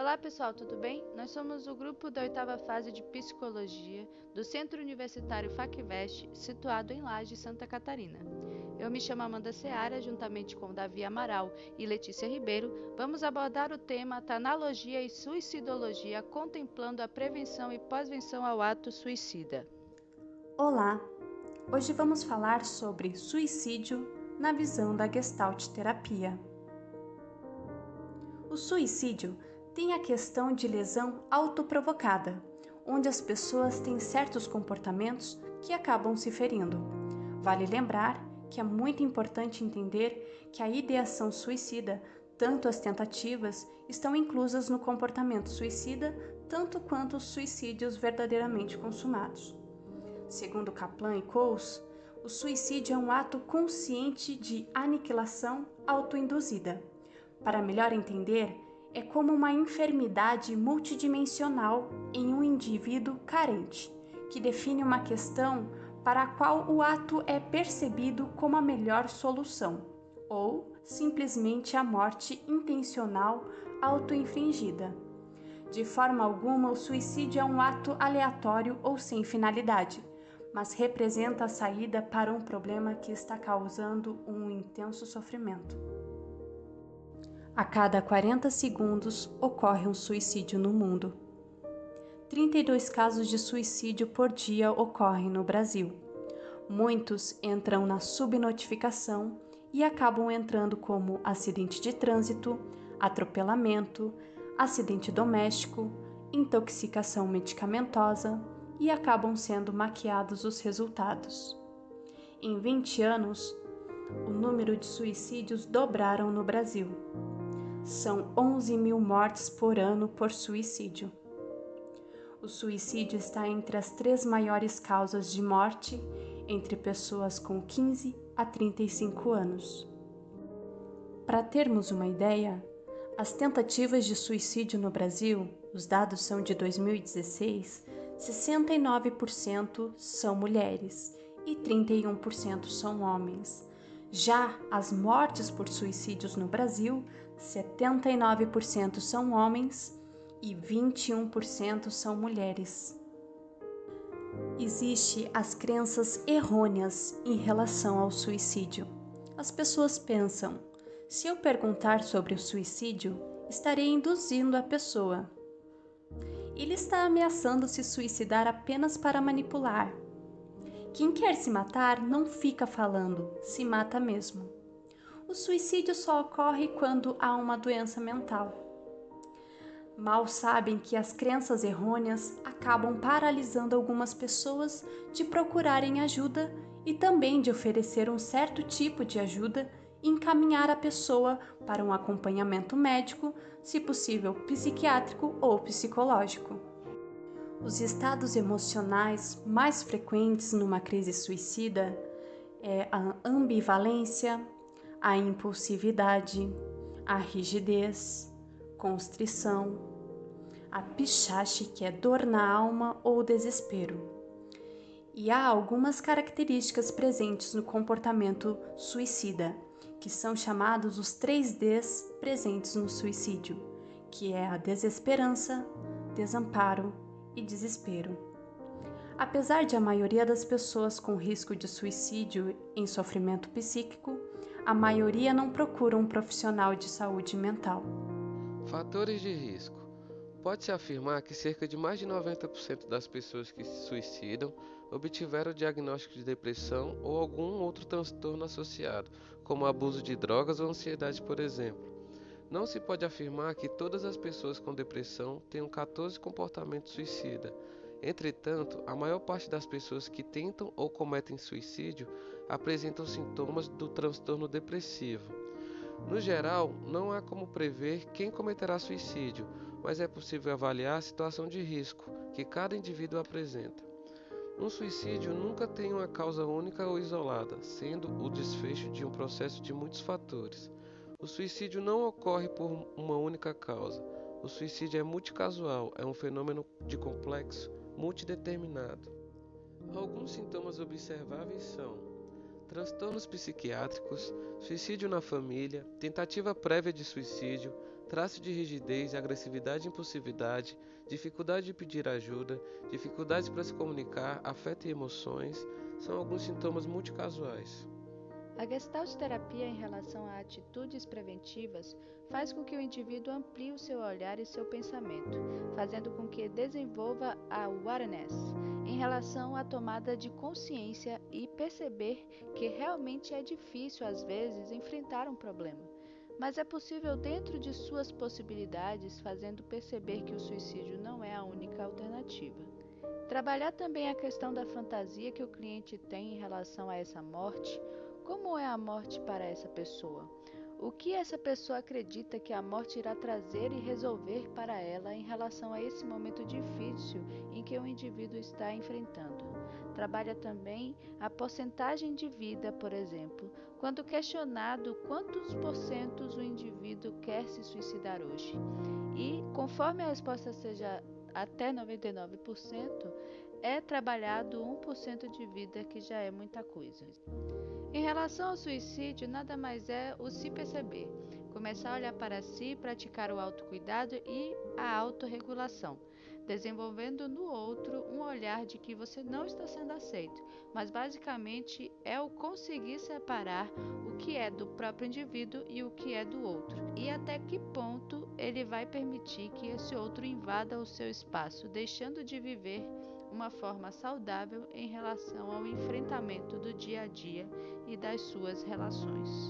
Olá pessoal, tudo bem? Nós somos o grupo da oitava fase de Psicologia do Centro Universitário FACVest, situado em Lages, Santa Catarina. Eu me chamo Amanda Seara, juntamente com Davi Amaral e Letícia Ribeiro, vamos abordar o tema Tanalogia e Suicidologia, contemplando a prevenção e pós-venção ao ato suicida. Olá! Hoje vamos falar sobre suicídio na visão da Gestalt terapia. O suicídio tem a questão de lesão autoprovocada, onde as pessoas têm certos comportamentos que acabam se ferindo. Vale lembrar que é muito importante entender que a ideação suicida, tanto as tentativas, estão inclusas no comportamento suicida, tanto quanto os suicídios verdadeiramente consumados. Segundo Kaplan e Coase, o suicídio é um ato consciente de aniquilação autoinduzida. Para melhor entender, é como uma enfermidade multidimensional em um indivíduo carente, que define uma questão para a qual o ato é percebido como a melhor solução, ou simplesmente a morte intencional autoinfligida. De forma alguma, o suicídio é um ato aleatório ou sem finalidade, mas representa a saída para um problema que está causando um intenso sofrimento. A cada 40 segundos ocorre um suicídio no mundo. 32 casos de suicídio por dia ocorrem no Brasil. Muitos entram na subnotificação e acabam entrando como acidente de trânsito, atropelamento, acidente doméstico, intoxicação medicamentosa e acabam sendo maquiados os resultados. Em 20 anos, o número de suicídios dobraram no Brasil. São 11 mil mortes por ano por suicídio. O suicídio está entre as 3 maiores causas de morte entre pessoas com 15 a 35 anos. Para termos uma ideia, as tentativas de suicídio no Brasil, os dados são de 2016, 69% são mulheres e 31% são homens. Já as mortes por suicídios no Brasil, 79% são homens e 21% são mulheres. Existem as crenças errôneas em relação ao suicídio. As pessoas pensam: se eu perguntar sobre o suicídio, estarei induzindo a pessoa. Ele está ameaçando se suicidar apenas para manipular. Quem quer se matar não fica falando, se mata mesmo. O suicídio só ocorre quando há uma doença mental. Mal sabem que as crenças errôneas acabam paralisando algumas pessoas de procurarem ajuda e também de oferecer um certo tipo de ajuda e encaminhar a pessoa para um acompanhamento médico, se possível psiquiátrico ou psicológico. Os estados emocionais mais frequentes numa crise suicida é a ambivalência, a impulsividade, a rigidez, constrição, a pichache, que é dor na alma ou desespero. E há algumas características presentes no comportamento suicida, que são chamados os 3Ds presentes no suicídio, que é a desesperança, desamparo e desespero. Apesar de a maioria das pessoas com risco de suicídio em sofrimento psíquico, a maioria não procura um profissional de saúde mental. Fatores de risco. Pode-se afirmar que cerca de mais de 90% das pessoas que se suicidam obtiveram o diagnóstico de depressão ou algum outro transtorno associado, como abuso de drogas ou ansiedade, por exemplo. Não se pode afirmar que todas as pessoas com depressão tenham 14 comportamentos suicida. Entretanto, a maior parte das pessoas que tentam ou cometem suicídio apresentam sintomas do transtorno depressivo. No geral, não há como prever quem cometerá suicídio, mas é possível avaliar a situação de risco que cada indivíduo apresenta. Um suicídio nunca tem uma causa única ou isolada, sendo o desfecho de um processo de muitos fatores. O suicídio não ocorre por uma única causa. O suicídio é multicasual, é um fenômeno de complexo multideterminado. Alguns sintomas observáveis são transtornos psiquiátricos, suicídio na família, tentativa prévia de suicídio, traço de rigidez, agressividade e impulsividade, dificuldade de pedir ajuda, dificuldades para se comunicar, afeto e emoções são alguns sintomas multicasuais. A Gestalt terapia em relação a atitudes preventivas faz com que o indivíduo amplie o seu olhar e seu pensamento, fazendo com que desenvolva a awareness em relação à tomada de consciência e perceber que realmente é difícil às vezes enfrentar um problema, mas é possível dentro de suas possibilidades, fazendo perceber que o suicídio não é a única alternativa. Trabalhar também a questão da fantasia que o cliente tem em relação a essa morte. Como é a morte para essa pessoa? O que essa pessoa acredita que a morte irá trazer e resolver para ela em relação a esse momento difícil em que o indivíduo está enfrentando? Trabalha também a porcentagem de vida, por exemplo, quando questionado quantos porcentos o indivíduo quer se suicidar hoje. E, conforme a resposta seja até 99%, é trabalhado 1% de vida, que já é muita coisa. Em relação ao suicídio, nada mais é o se perceber, começar a olhar para si, praticar o autocuidado e a autorregulação, desenvolvendo no outro um olhar de que você não está sendo aceito, mas basicamente é o conseguir separar o que é do próprio indivíduo e o que é do outro, e até que ponto ele vai permitir que esse outro invada o seu espaço, deixando de viver uma forma saudável em relação ao enfrentamento do dia a dia e das suas relações.